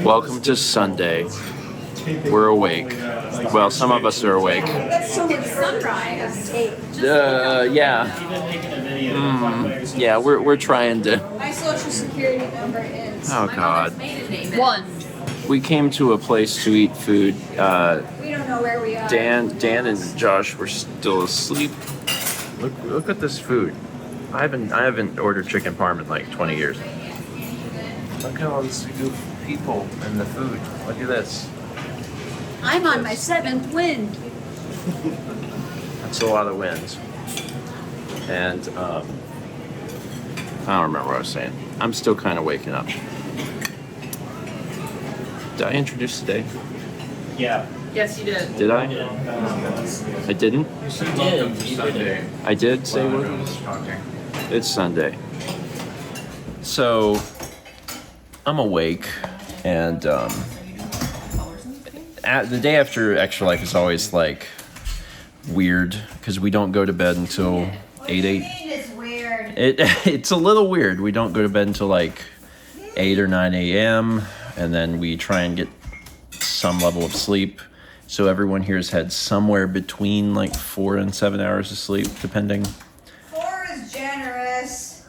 Welcome to Sunday. We're awake. Well, some of us are awake. So it's sunrise. Yeah, we're trying to. My social security number is. Oh God. 1. We came to a place to eat food. We don't know where we are. Dan and Josh were still asleep. Look at this food. I haven't ordered chicken parm in like 20 years. Look at all these people and the food. Look at this. I'm on my 7th wind. That's a lot of wins. And I don't remember what I was saying. I'm still kind of waking up. Did I introduce today? Yeah. Yes, you did. Did I? I didn't? You did. I did say what? It's Sunday. So I'm awake, and the day after Extra Life is always like weird because we don't go to bed until 8. It's weird. It's a little weird. We don't go to bed until like 8 or 9 a.m. and then we try and get some level of sleep. So everyone here has had somewhere between like 4 and 7 hours of sleep, depending. 4 is generous.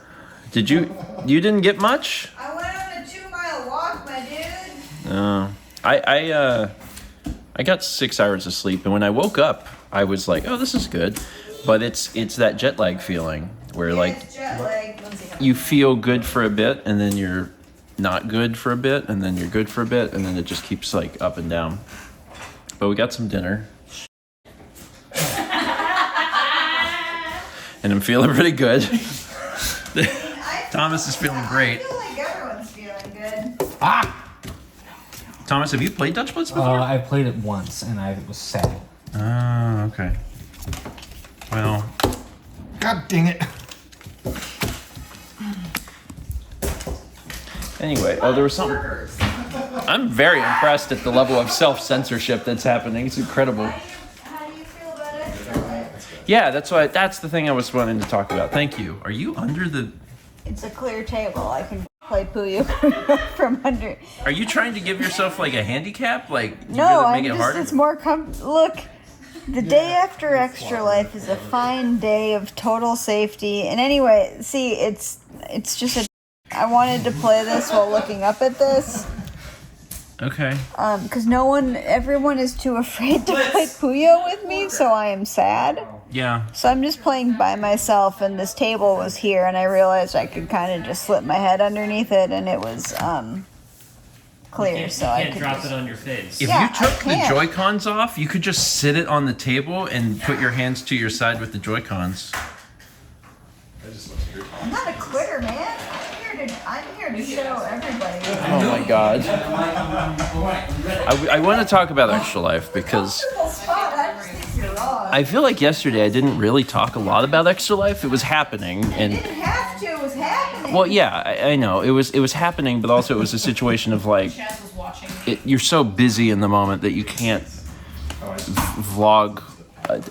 Did you didn't get much? I went on a 2-mile walk, my dude. I got 6 hours of sleep, and when I woke up, I was like, "Oh, this is good," but it's that jet lag feeling where like Jet lag. you feel good for a bit, and then you're not good for a bit, and then you're good for a bit, and then it just keeps like up and down. But we got some dinner, and I'm feeling pretty good. Thomas is feeling great. I feel like everyone's feeling good. Thomas, have you played Dutch Blitz before? I played it once and I was sad. Oh, okay. Well, God dang it. anyway, there was something. I'm very impressed at the level of self-censorship that's happening. It's incredible. How do you feel about Extra Life? Yeah, that's the thing I was wanting to talk about. Thank you. Are you under the... It's a clear table. I can play Puyo from under. Are you trying to give yourself like a handicap? Like, you No, really I'm make it just, harder? it's more look, the day after Extra Life is a fine day of total safety. And anyway, see, it's just I wanted to play this while looking up at this. Okay. Because everyone is too afraid to play Puyo with me, so I am sad. Yeah. So I'm just playing by myself, and this table was here, and I realized I could kind of just slip my head underneath it, and it was clear, so I could drop just... it on your face. If Yeah, you took I the can. Joy-Cons off, you could just sit it on the table and put your hands to your side with the Joy-Cons. I'm not a quitter, man. I'm here to show everybody. Oh my God. I want to talk about Extra Life because Comfortable spot. I just think you're wrong. I feel like yesterday I didn't really talk a lot about Extra Life. It was happening, and Didn't have to. It was happening. well, yeah, I know it was happening, but also it was a situation of like you're so busy in the moment that you can't vlog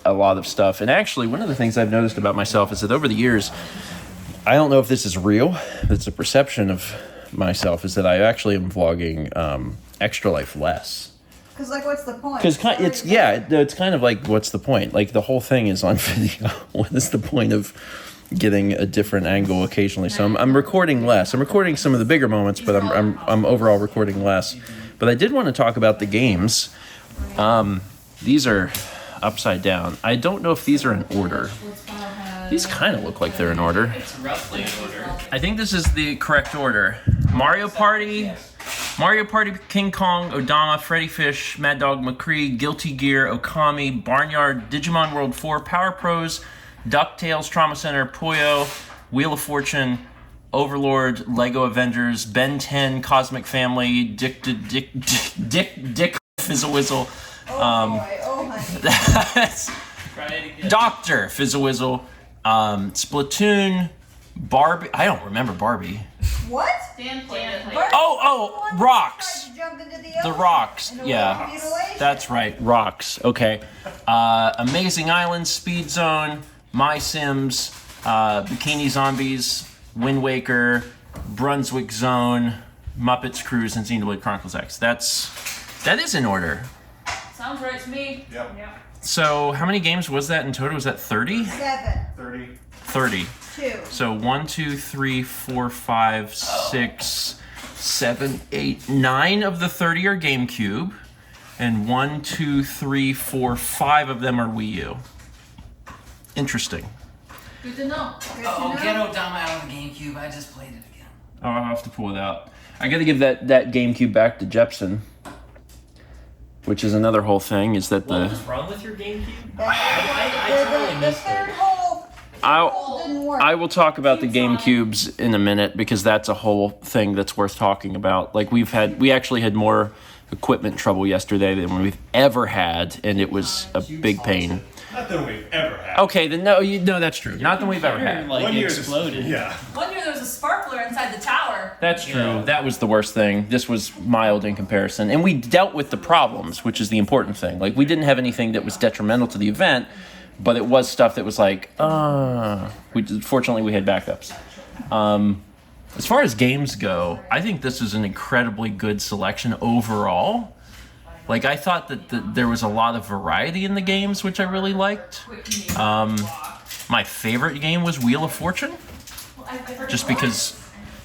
a lot of stuff. And actually, one of the things I've noticed about myself is that over the years, I don't know if this is real. It's a perception of myself is that I actually am vlogging Extra Life less. Because, like, what's the point? Because it's kind of like, what's the point? Like, the whole thing is on video. What is the point of getting a different angle occasionally? So I'm recording less. I'm recording some of the bigger moments, but I'm overall recording less. But I did want to talk about the games. These are upside down. I don't know if these are in order. These kind of look like they're in order. It's roughly in order. I think this is the correct order. Mario Party, King Kong, Odama, Freddy Fish, Mad Dog McCree, Guilty Gear, Okami, Barnyard, Digimon World 4, Power Pros, DuckTales, Trauma Center, Puyo, Wheel of Fortune, Overlord, Lego Avengers, Ben 10, Cosmic Family, Dick Fizzle Whizzle. Oh, honey. Try it again. Doctor Fizzle Splatoon, Barbie. I don't remember Barbie. What? Dan played it. Oh, Rocks. Jump into the The ocean Rocks. and away Yeah, from mutilation? that's right. Rocks. Okay. Amazing Island, Speed Zone, My Sims, Bikini Zombies, Wind Waker, Brunswick Zone, Muppets Cruise, and Xenoblade Chronicles X. That is in order. Sounds right to me. Yep. So how many games was that in total? Was that 30? 7, 30. 30. 2. So 1, 2, 3, 4, 5, 6, 7, 8, 9 of the 30 are GameCube, and 1, 2, 3, 4, 5 of them are Wii U. Interesting. Good to know. Oh, get Odama out of the GameCube. I just played it again. Oh, I'll have to pull it out. I got to give that GameCube back to Jepson, which is another whole thing. Is that What was wrong with your GameCube? I totally The missed third it. hole didn't work. I will talk about the GameCubes in a minute because that's a whole thing that's worth talking about. Like we actually had more equipment trouble yesterday than we've ever had, and it was a big pain. Not that we've ever had. Okay, then no, that's true. Not than we've ever had. Like 1 year exploded. Yeah. One year there was a sparkler inside the tower. That's true. That was the worst thing. This was mild in comparison, and we dealt with the problems, which is the important thing. Like we didn't have anything that was detrimental to the event, but it was stuff that was like, fortunately we had backups. As far as games go, I think this is an incredibly good selection overall. Like, I thought that there was a lot of variety in the games, which I really liked. My favorite game was Wheel of Fortune, just because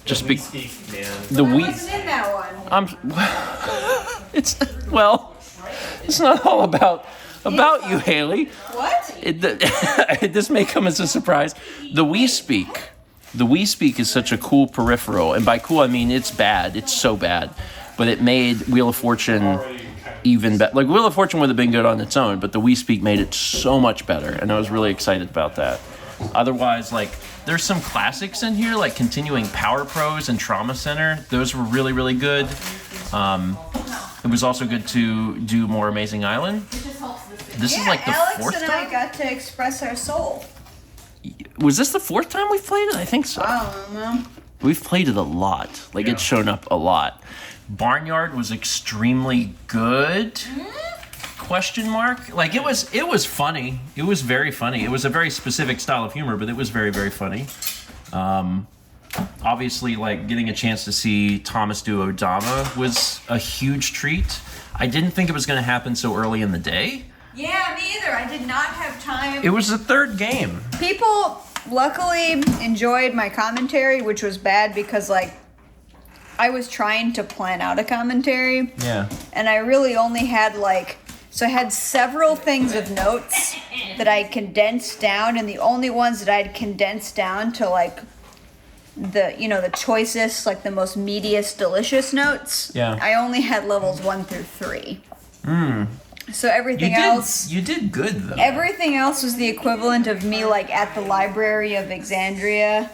the I Wii. wasn't in that one. It's not all about you, Haley. What? This may come as a surprise. The Wii Speak is such a cool peripheral, and by cool I mean it's bad. It's so bad, but it made Wheel of Fortune even better. Like Wheel of Fortune would have been good on its own, but the Wii Speak made it so much better, and I was really excited about that. Otherwise, like there's some classics in here, like Continuing Power Pros and Trauma Center. Those were really, really good. It was also good to do more Amazing Island. This is like the Alex fourth and time. I got to express our soul. Was this the fourth time we've played it? I think so. I don't know. We've played it a lot. Like it's shown up a lot. Barnyard was extremely good. Question mark? Like it was funny. It was very funny. It was a very specific style of humor, but it was very, very funny. Obviously, like getting a chance to see Thomas do Odama was a huge treat. I didn't think it was going to happen so early in the day. Yeah, me either. I did not have time. It was the third game. People luckily enjoyed my commentary, which was bad because, like, I was trying to plan out a commentary. Yeah. And I really only had, so I had several things of notes that I condensed down, and the only ones that I'd condensed down to, the choicest, the most meatiest, delicious notes. Yeah. I only had levels 1 through 3. So everything else... You did good, though. Everything else was the equivalent of me, at the Library of Exandria,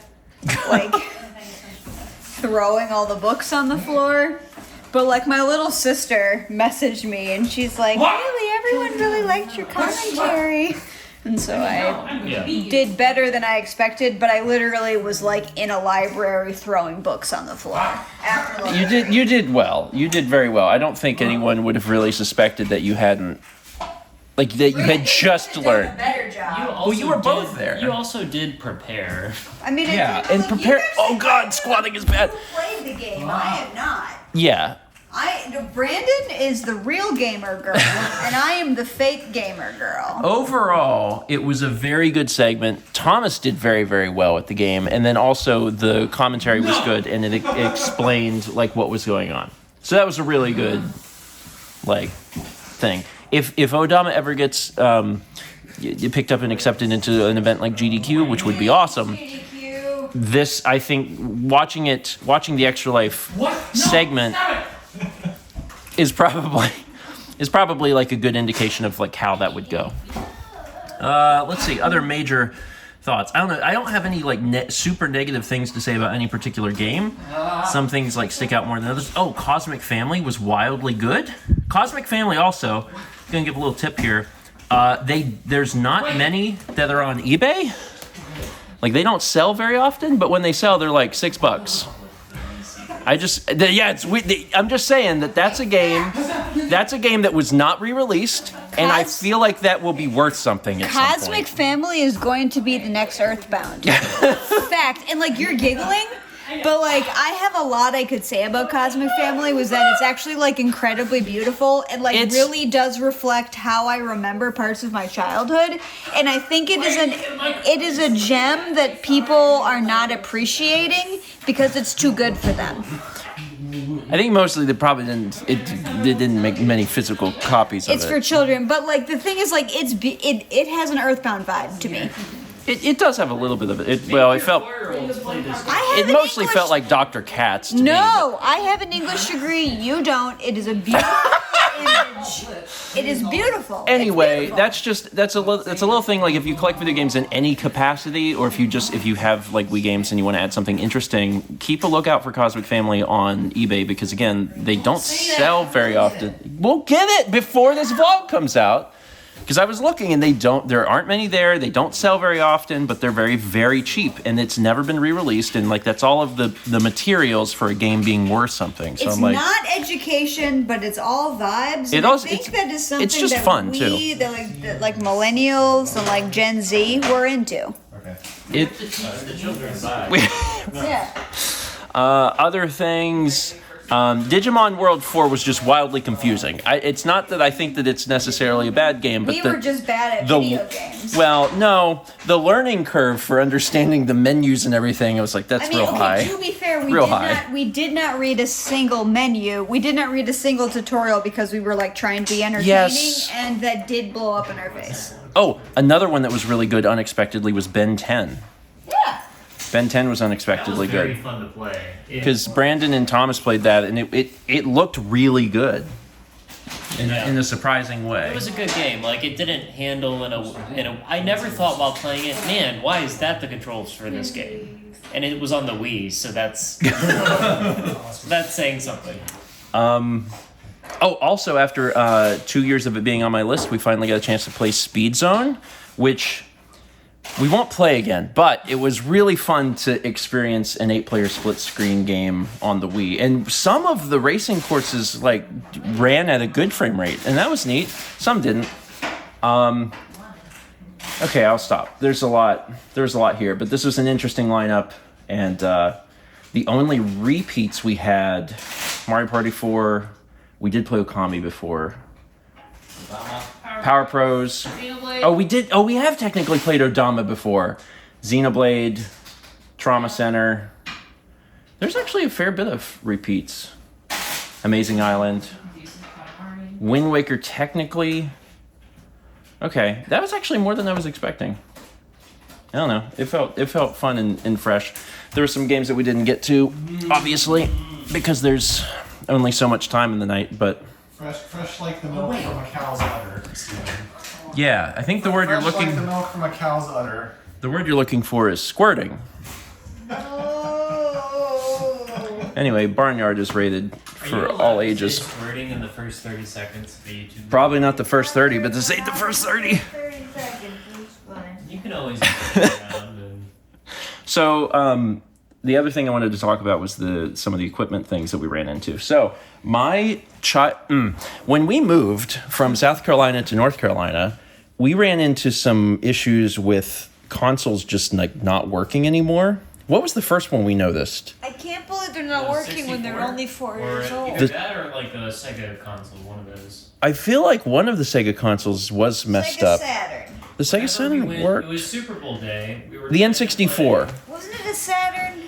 throwing all the books on the floor. But, my little sister messaged me, and she's like, Haley, everyone really liked your commentary. And so I did better than I expected, but I literally was, in a library throwing books on the floor. You did well. You did very well. I don't think anyone would have really suspected that you hadn't, that you had just learned. Better job. You were both there. You also did prepare. I mean, And prepare. Oh God, squatting is bad. You played the game. I am not. Yeah. Brandon is the real gamer girl, and I am the fake gamer girl. Overall, it was a very good segment. Thomas did very, very well at the game, and then also the commentary was good, and it explained what was going on. So that was a really good thing. If Odama ever gets picked up and accepted into an event like GDQ, which would be awesome. This, I think, watching the Extra Life segment is probably a good indication of how that would go. Let's see, other major thoughts. I don't know. I don't have any super negative things to say about any particular game. Some things stick out more than others. Oh, Cosmic Family was wildly good. Cosmic Family also. I'm gonna give a little tip here. There's not many that are on eBay. They don't sell very often, but when they sell, they're $6. I'm just saying that's a game that was not re-released, and I feel like that will be worth something at some point. Cosmic Family is going to be the next Earthbound. Fact. And you're giggling, But like, I have a lot I could say about Cosmic Family. Was that it's actually like incredibly beautiful and like really does reflect how I remember parts of my childhood. And I think it is a gem that people are not appreciating because it's too good for them. I think mostly they probably they didn't make many physical copies of it. It's for children, but like the thing is, like it has an Earthbound vibe to me. It does have a little bit of it. It felt. It mostly felt like Dr. Katz to me. No, I have an English degree. You don't. It is a beautiful image. It is beautiful. Anyway, It's beautiful. that's a little thing. Like if you collect video games in any capacity, or if you have like Wii games and you want to add something interesting, keep a lookout for Cosmic Family on eBay because again, they don't sell very often. We'll get it before this vlog comes out. Because I was looking and there aren't many there. They don't sell very often, but they're very, very cheap. And it's never been re-released. And like that's all of the materials for a game being worth something. So It's I'm like, not education, but it's all vibes. It And also- I think that is something it's just that fun, we, too. that like millennials and like Gen Z, we're into. it. The children vibe. Yeah. Other things. Digimon World 4 was just wildly confusing. It's not that I think that it's necessarily a bad game, but We were just bad at video games. Well, no, the learning curve for understanding the menus and everything, I was like, that's I mean, real okay, high. to be fair, Real high. we did not read a single menu. We did not read a single tutorial because we were like trying to be entertaining, Yes. and that did blow up in our face. Oh, another one that was really good unexpectedly was Ben 10. Yeah. Ben 10 was unexpectedly Very good. fun to play. Because Brandon and Thomas played that, and it looked really good. In a surprising way. It was a good game. Like it didn't handle in a. I never thought while playing it, man, why is that the controls for this game? And it was on the Wii, so that's that's saying something. Oh, also after 2 years of it being on my list, we finally got a chance to play Speed Zone, which we won't play again, but it was really fun to experience an 8-player split-screen game on the Wii. And some of the racing courses like ran at a good frame rate, and that was neat. Some didn't. Okay, I'll stop. There's a lot here, but this was an interesting lineup, and the only repeats we had, Mario Party 4. We did play Okami before. Power Pros. Xenoblade. Oh, we did. Oh, we have technically played Odama before. Xenoblade, Trauma Center. There's actually a fair bit of repeats. Amazing Island. Wind Waker technically. Okay, that was actually more than I was expecting. I don't know. It felt fun and fresh. There were some games that we didn't get to, obviously, because there's only so much time in the night, but Fresh like the milk from a cow's udder. yeah, I think the word you're Fresh looking like the milk from a cow's udder. the word you're looking for is squirting. Oh. Anyway, Barnyard is rated for all ages. Squirting in the first 30 seconds of the YouTube. Probably not the first 30, but this ain't the first 30. 30 seconds is fine. You can always move around and. So, the other thing I wanted to talk about was some of the equipment things that we ran into. So, when we moved from South Carolina to North Carolina, we ran into some issues with consoles just like not working anymore. What was the first one we noticed? I can't believe they're not The working when they're 64? only 4 Or years old. either that or like a Sega console, one of those. I feel like one of the Sega consoles was messed Sega up. Saturn. The Sega Whenever Saturn we went- worked. It was Super Bowl day. We were The trying to N64. Wasn't it a Saturn?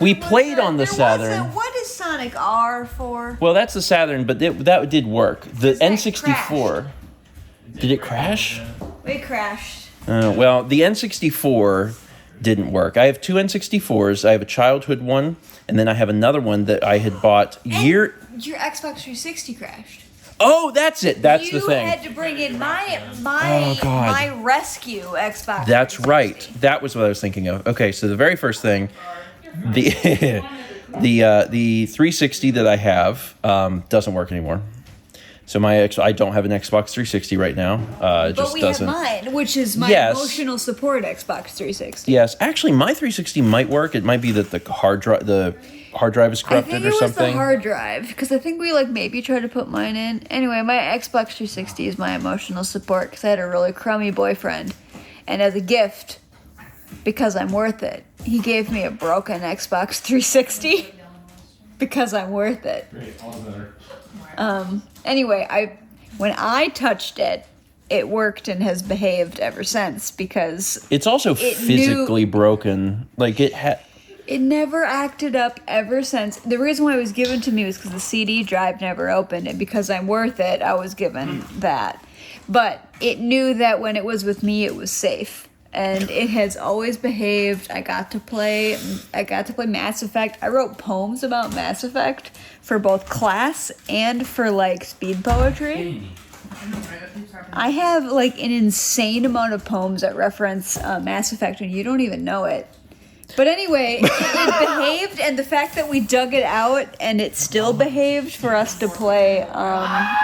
We played on the Saturn. What is Sonic R for? Well, that's the Saturn, but that did work. The Because that N64. crashed. Did it crash? We crashed. Well, the N64 didn't work. I have two N64s. I have a childhood one, and then I have another one that I had bought Your Xbox 360 crashed. Oh, that's it. That's the thing. You had to bring in my Oh, God. my rescue Xbox. That's 360. right. That was what I was thinking of. Okay, so the very first thing, the the 360 that I have doesn't work anymore. So I don't have an Xbox 360 right now. It But just we doesn't. have mine, which is my Yes. emotional support Xbox 360. Yes, actually, my 360 might work. It might be that the hard drive is I corrupted think or it was something. the hard drive because I think we maybe tried to put mine in. Anyway, my Xbox 360 is my emotional support because I had a really crummy boyfriend, and as a gift, because I'm worth it. He gave me a broken Xbox 360 because I'm worth it. Great, all better. Anyway, when I touched it, it worked and has behaved ever since because It's also It physically broken. Like it never acted up ever since. The reason why it was given to me was because the CD drive never opened, and because I'm worth it, I was given that. But it knew that when it was with me, it was safe. And it has always behaved. I got to play Mass Effect. I wrote poems about Mass Effect for both class and for like speed poetry. I have like an insane amount of poems that reference Mass Effect, and you don't even know it. But anyway, it behaved, and the fact that we dug it out and it still behaved for us to play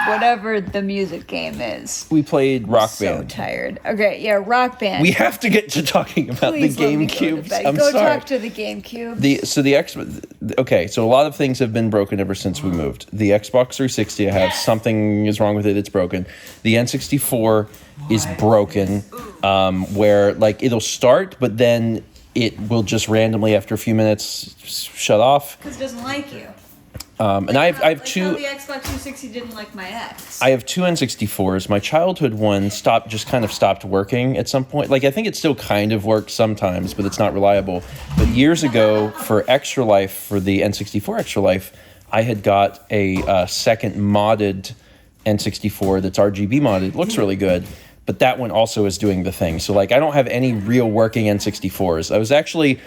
whatever the music game is. we played Rock So Band. tired. Okay, yeah, Rock Band. We have to get to talking about Please the let me go to GameCube. bed. I'm Go sorry. talk to the GameCube. So a lot of things have been broken ever since we moved. The Xbox 360, I have something is wrong with it. It's broken. The N64 is broken, where like it'll start, but then it will just randomly after a few minutes shut off. Because it doesn't like you. And I have Like two. how the Xbox 360 didn't like my ex. I have two N64s. My childhood one kind of stopped working at some point. Like I think it still kind of works sometimes, but it's not reliable. But years ago, for Extra Life, for the N64 Extra Life, I had got a second modded N64 that's RGB modded. It looks really good, but that one also is doing the thing. So like I don't have any real working N64s. I was actually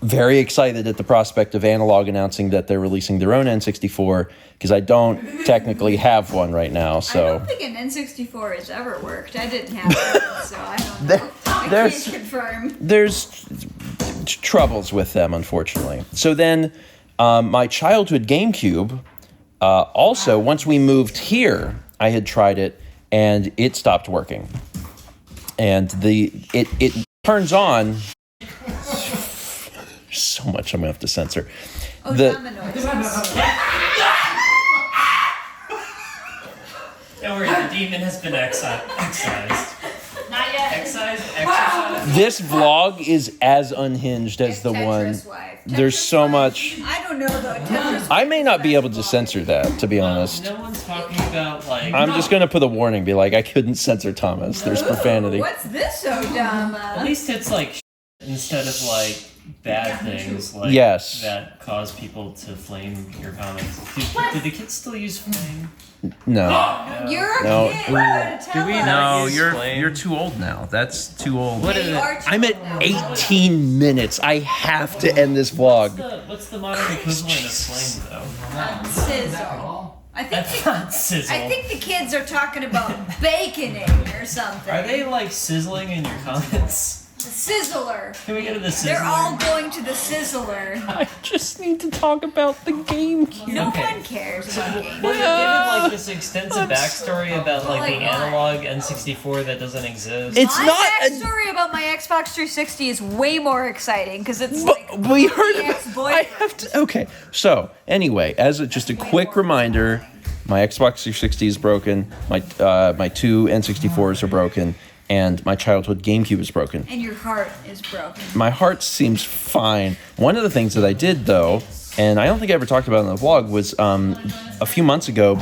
very excited at the prospect of Analog announcing that they're releasing their own N64 because I don't technically have one right now. I So don't think an N64 has ever worked. I didn't have it, so I don't know. I can't there's- confirm. there's troubles with them, unfortunately. So then my childhood GameCube, also, once we moved here, I had tried it and it stopped working. And it turns on. So much I'm gonna have to censor. Oh, The- Dama noises. Don't worry, the demon has been excised. Not yet. Excised? This vlog is as unhinged as the one. Tetris wife. There's Tetris so wife. much. I don't know though. Tetris I may not be able to censor that, to be honest. No one's talking about, like... I'm just gonna put a warning, be like, I couldn't censor Thomas. There's profanity. What's this, Odama? At least it's, like, instead of, like, bad things, like, Yes. that cause people to flame your comments. Do the kids still use flame? No. You're a No. kid. You gotta tell we us. not No, use flame? you're too old now. That's too old. What Yeah, is you it? are too I'm at old now. 18 minutes. I have to end this vlog. What's the modern equivalent of flame, though? Sizzle. I think That's not sizzle. I think the kids are talking about baconing or something. Are they, like, sizzling in your comments? Sizzler. Can we go to the sizzler? They're all going to the Sizzler. I just need to talk about the GameCube. No Okay. one cares about games. Was it given like this extensive backstory about like the Like what? analog N64 that doesn't exist? It's My not. backstory about my Xbox 360 is way more exciting because it's But like we heard. the I ex-boyfriend. have to. Okay. So anyway, just a quick reminder, my Xbox 360 is broken. My two N64s are broken, and my childhood GameCube is broken. And your heart is broken. My heart seems fine. One of the things that I did though, and I don't think I ever talked about it in the vlog, was a few months ago,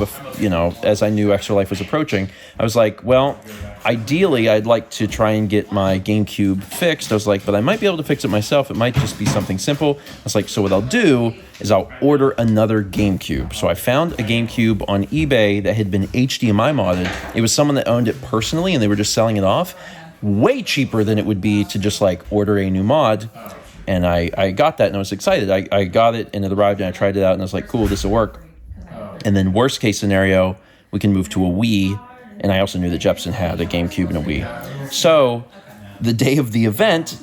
as I knew Extra Life was approaching, I was like, well, ideally I'd like to try and get my GameCube fixed. I was like, but I might be able to fix it myself. It might just be something simple. I was like, so what I'll do is I'll order another GameCube. So I found a GameCube on eBay that had been HDMI modded. It was someone that owned it personally and they were just selling it off. Way cheaper than it would be to just like order a new mod. And I got that and I was excited. I got it and it arrived and I tried it out and I was like, cool, this will work. And then worst case scenario, we can move to a Wii. And I also knew that Jepson had a GameCube and a Wii. So the day of the event,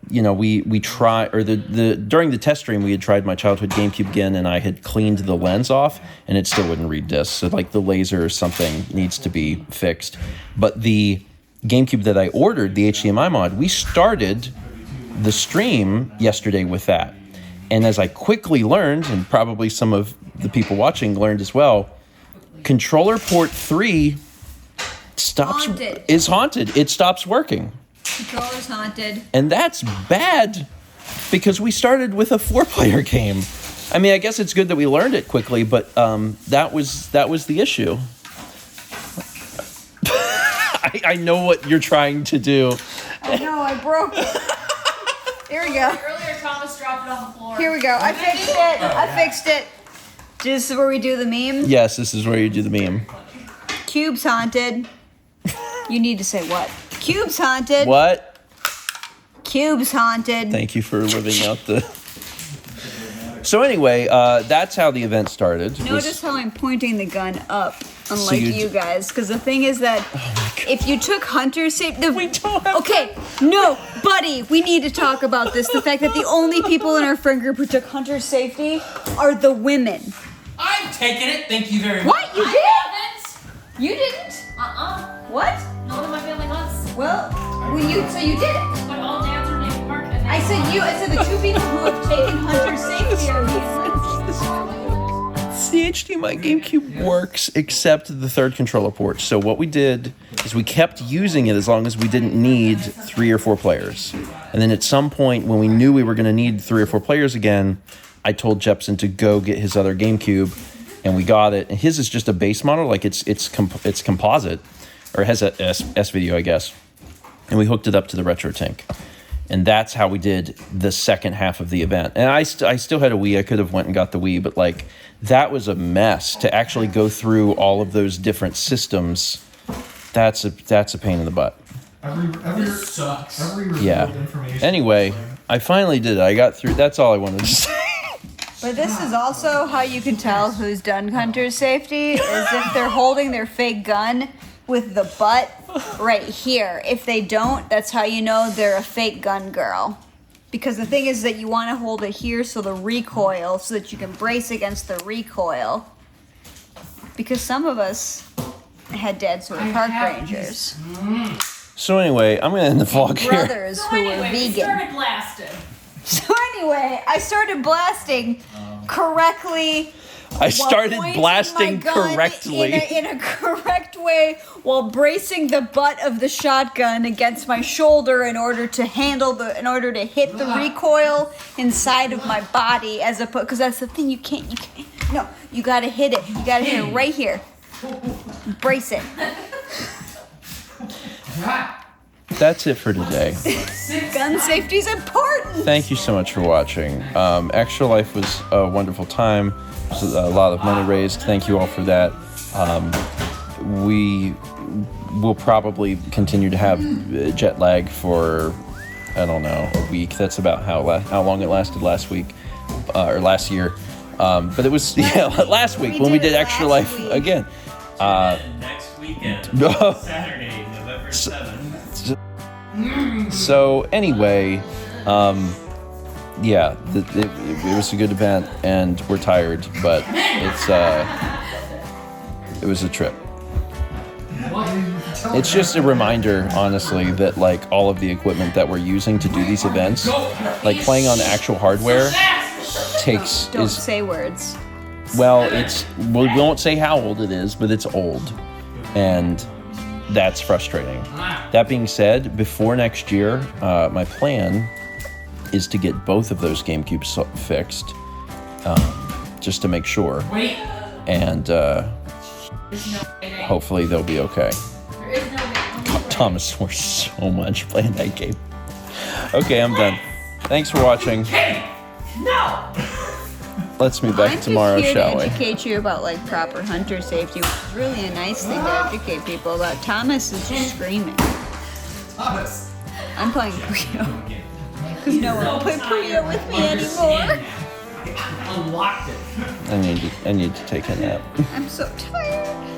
we tried, or during the test stream, we had tried my childhood GameCube again, and I had cleaned the lens off, and it still wouldn't read discs. So like the laser or something needs to be fixed. But the GameCube that I ordered, the HDMI mod, we started the stream yesterday with that. And as I quickly learned, and probably some of the people watching learned as well, controller port 3 Haunted. is haunted. It stops working. Controller's haunted. And that's bad because we started with a 4-player game. I mean, I guess it's good that we learned it quickly, but that was the issue. I know what you're trying to do. I know, I broke it. Here we go. Earlier, Thomas dropped it on the floor. Here we go. I fixed it. This is where we do the meme. Yes, this is where you do the meme. Cube's haunted. You need to say what? Cube's haunted. What? Cube's haunted. Thank you for living out the... So anyway, that's how the event started. Notice how I'm pointing the gun up, unlike you you guys. Because the thing is that if you took Hunter's safety... We don't have... Okay, no, buddy, we need to talk about this. The fact that the only people in our friend group who took Hunter's safety are the women. I'm taking it. Thank you very much. What? You I did? haven't. You didn't? What? What? No one in my family has. Well, so you did it. But all dads are named Mark and I said the two people who have taken Hunter's safety are me. The HDMI GameCube works except the third controller port. So what we did is we kept using it as long as we didn't need 3 or 4 players. And then at some point when we knew we were going to need 3 or 4 players again, I told Jepson to go get his other GameCube, and we got it. And his is just a base model, like it's composite, or it has a S video, I guess. And we hooked it up to the RetroTink. And that's how we did the second half of the event. And I still had a Wii. I could have went and got the Wii, but like that was a mess to actually go through all of those different systems. That's a pain in the butt. Every sucks. Every revealed Yeah. information. Anyway, I finally did it. I got through. That's all I wanted to say. But this is also how you can tell who's done Hunter's safety, is if they're holding their fake gun with the butt right here. If they don't, that's how you know they're a fake gun girl. Because the thing is that you want to hold it here so the recoil, so that you can brace against the recoil. Because some of us had dads who were park rangers. So anyway, I'm gonna end the vlog here. Brothers who were we vegan. started blasting. So anyway, I started blasting correctly. I started while pointing blasting my gun correctly. in a correct way while bracing the butt of the shotgun against my shoulder in order to hit the recoil inside of my body, as opposed, because that's the thing, you can't no, you gotta hit it right here, brace it. That's it for today. Gun safety's important. Thank you so much for watching. Extra Life was a wonderful time. There's a lot of money raised. Thank you all for that. We will probably continue to have jet lag for, I don't know, a week. That's about how long it lasted last week, or last year. But it was last week when we did Extra Life again. Next weekend, No. Saturday, November 7th. So anyway, yeah, it was a good event, and we're tired, but it was a trip. It's just a reminder, honestly, that like all of the equipment that we're using to do these events, like playing on actual hardware, Don't say words. well, we won't say how old it is, but it's old, and that's frustrating. That being said, before next year, my plan is to get both of those GameCubes fixed, just to make sure. Wait. And hopefully they'll be okay. There is no way. Thomas swore so much playing that game. Okay, I'm done. Thanks for watching. No! Let's meet back tomorrow, I'm just here shall to we? educate you about like proper hunter safety, which is really a nice thing to educate people about. Thomas is just screaming. Thomas. I'm playing Puyo. Because no one will play Puyo with me anymore. Unlocked it. I need to take a nap. I'm so tired.